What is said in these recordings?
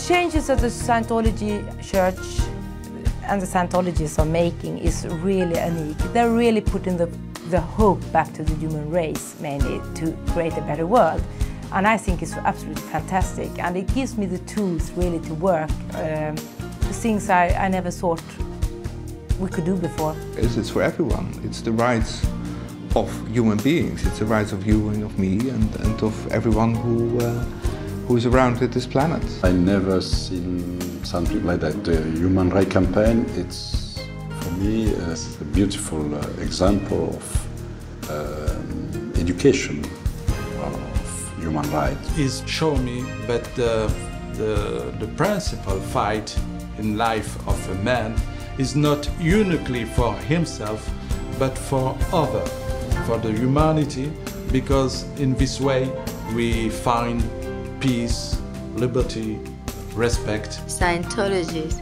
changes that the Scientology church and the Scientologists are making is really unique. They're really putting the hope back to the human race, mainly, to create a better world. And I think it's absolutely fantastic. And it gives me the tools really to work, things I never thought we could do before. It's for everyone. It's the rights of human beings. It's the rights of you and of me and of everyone who is around this planet. I never seen something like that. The human rights campaign, it's for me a beautiful example of education of human rights. It's shown me that the principal fight in life of a man is not uniquely for himself, but for others, for the humanity, because in this way we find peace, liberty, respect. Scientologists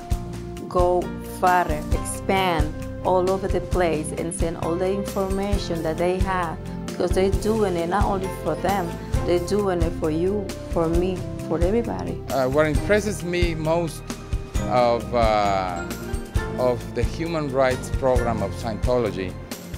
go farther, expand all over the place and send all the information that they have, because they're doing it not only for them, they're doing it for you, for me, for everybody. What impresses me most of the human rights program of Scientology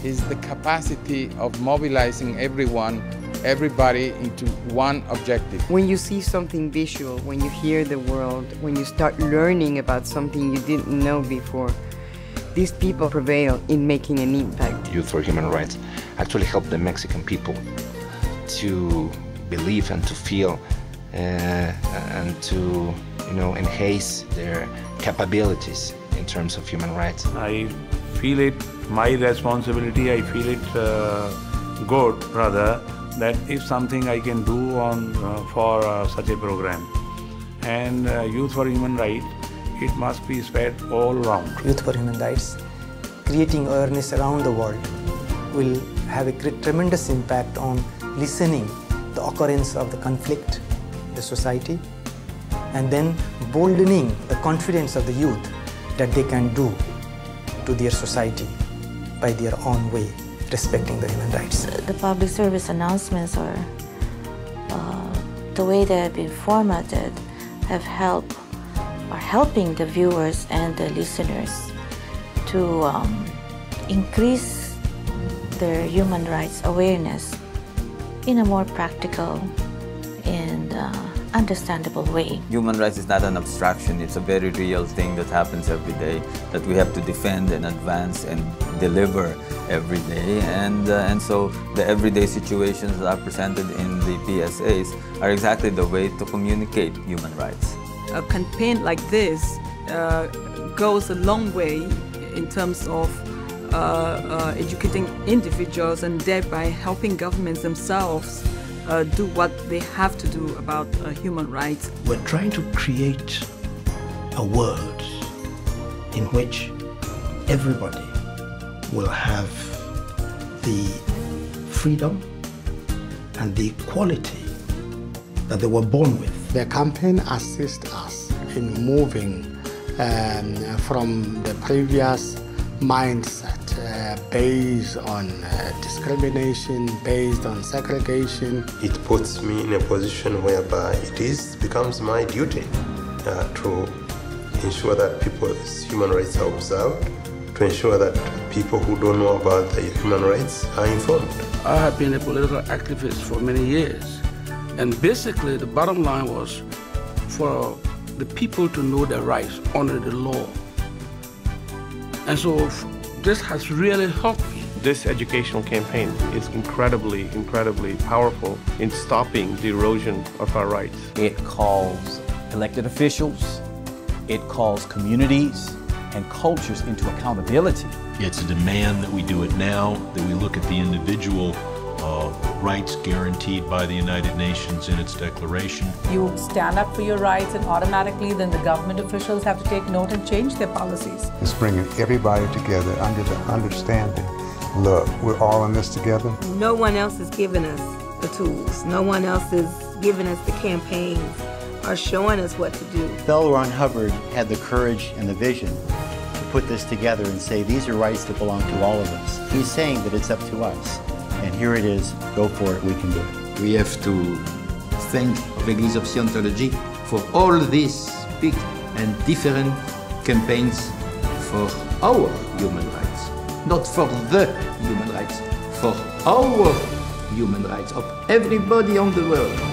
is the capacity of mobilizing everybody into one objective. When you see something visual, when you hear the world, when you start learning about something you didn't know before, these people prevail in making an impact. Youth for Human Rights actually helped the Mexican people to believe and to feel and to, enhance their capabilities in terms of human rights. I feel it my responsibility, I feel it good, rather, that if something I can do for such a program. And Youth for Human Rights, it must be spread all around. Youth for Human Rights, creating awareness around the world, will have a tremendous impact on listening the occurrence of the conflict in the society, and then boldening the confidence of the youth that they can do to their society by their own way, respecting the human rights. The public service announcements or the way they have been formatted are helping the viewers and the listeners to increase their human rights awareness in a more practical and understandable way. Human rights is not an abstraction, it's a very real thing that happens every day, that we have to defend and advance and deliver every day. And so the everyday situations that are presented in the PSAs are exactly the way to communicate human rights. A campaign like this goes a long way in terms of educating individuals and thereby helping governments themselves do what they have to do about human rights. We're trying to create a world in which everybody will have the freedom and the equality that they were born with. The campaign assists us in moving from the previous mindset based on discrimination, based on segregation. It puts me in a position whereby becomes my duty to ensure that people's human rights are observed, to ensure that people who don't know about the human rights are informed. I have been a political activist for many years, and basically the bottom line was for the people to know their rights under the law. And so this has really helped me. This educational campaign is incredibly powerful in stopping the erosion of our rights. It calls elected officials, it calls communities and cultures into accountability. It's a demand that we do it now, that we look at the individual rights guaranteed by the United Nations in its declaration. You stand up for your rights and automatically then the government officials have to take note and change their policies. It's bringing everybody together under the understanding, look, we're all in this together. No one else is giving us the tools. No one else is giving us the campaigns or showing us what to do. L. Ron Hubbard had the courage and the vision to put this together and say these are rights that belong to all of us. He's saying that it's up to us. And here it is, go for it, we can do it. We have to thank Église of Scientology for all these big and different campaigns for our human rights. Not for the human rights, for our human rights of everybody on the world.